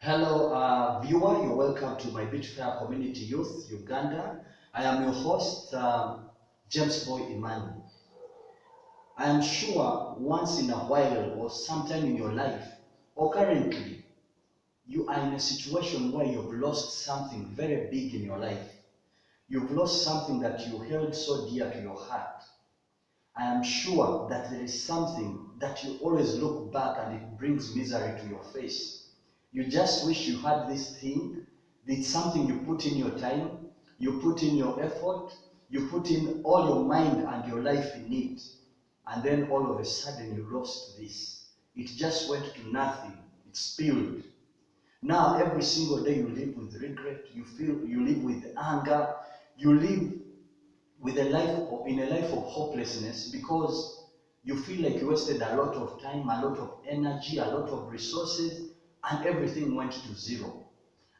Hello, viewer. You're welcome to my Beautifier Community Youth, Uganda. I am your host, Jamesboy imani. I am sure once in a while or sometime in your life or currently, you are in a situation where you've lost something very big in your life. You've lost something that you held so dear to your heart. I am sure that there is something that you always look back and it brings misery to your face. You just wish you had this thing. It's something you put in your time, you put in your effort, you put in all your mind and your life in it. And then all of a sudden you lost this. It just went to nothing. It spilled. Now every single day you live with regret, you live with anger, you live with in a life of hopelessness because you feel like you wasted a lot of time, a lot of energy, a lot of resources, and everything went to zero.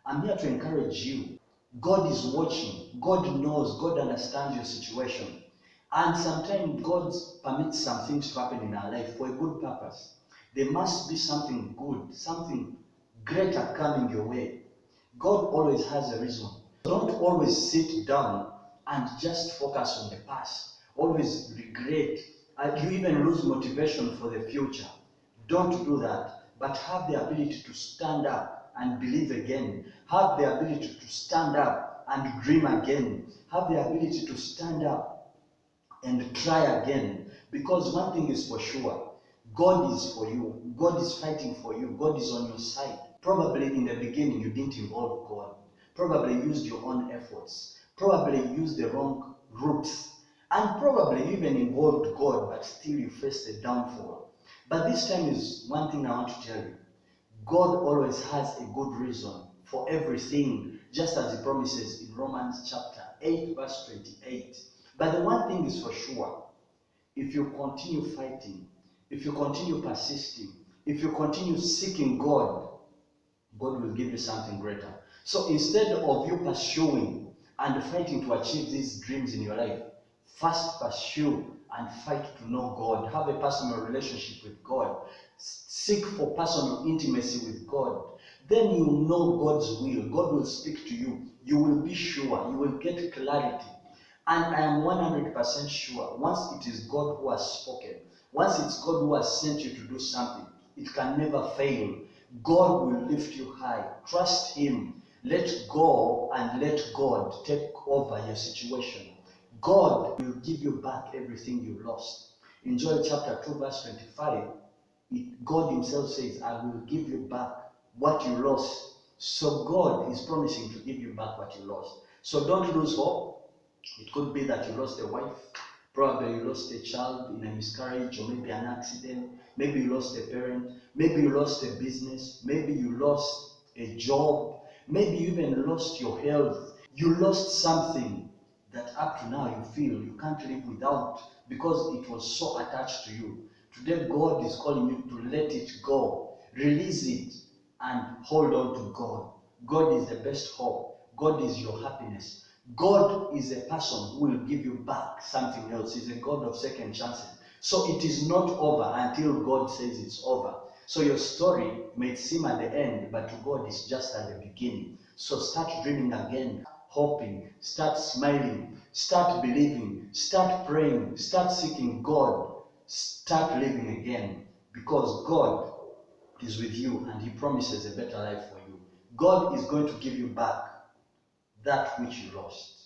I'm here to encourage you. God is watching. God knows. God understands your situation. And sometimes God permits some things to happen in our life for a good purpose. There must be something good, something greater coming your way. God always has a reason. Don't always sit down and just focus on the past. Always regret. You even lose motivation for the future. Don't do that, but have the ability to stand up and believe again. Have the ability to stand up and dream again. Have the ability to stand up and try again. Because one thing is for sure, God is for you. God is fighting for you. God is on your side. Probably in the beginning you didn't involve God. Probably used your own efforts. Probably used the wrong routes. And probably even involved God, but still you faced a downfall. But this time is one thing I want to tell you. God always has a good reason for everything, just as he promises in Romans chapter 8, verse 28. But the one thing is for sure, if you continue fighting, if you continue persisting, if you continue seeking God, God will give you something greater. So instead of you pursuing and fighting to achieve these dreams in your life, first pursue and fight to know God. Have a personal relationship with God. Seek for personal intimacy with God. Then you know God's will. God will speak to you. You will be sure. You will get clarity. And I am 100% sure, once it is God who has spoken, once it's God who has sent you to do something, it can never fail. God will lift you high. Trust him. Let go and let God take over your situation. God will give you back everything you lost. In Joel chapter 2 verse 25, God himself says, I will give you back what you lost. So God is promising to give you back what you lost. So don't lose hope. It could be that you lost a wife. Probably you lost a child in a miscarriage or maybe an accident. Maybe you lost a parent. Maybe you lost a business. Maybe you lost a job. Maybe you even lost your health. You lost something that up to now you feel you can't live without because it was so attached to you. Today God is calling you to let it go. Release it and hold on to God. God is the best hope. God is your happiness. God is a person who will give you back something else. He's a God of second chances. So it is not over until God says it's over. So your story may seem at the end, but to God it's just at the beginning. So start dreaming again, hoping, start smiling, start believing, start praying, start seeking God, start living again, because God is with you and he promises a better life for you. God is going to give you back that which you lost.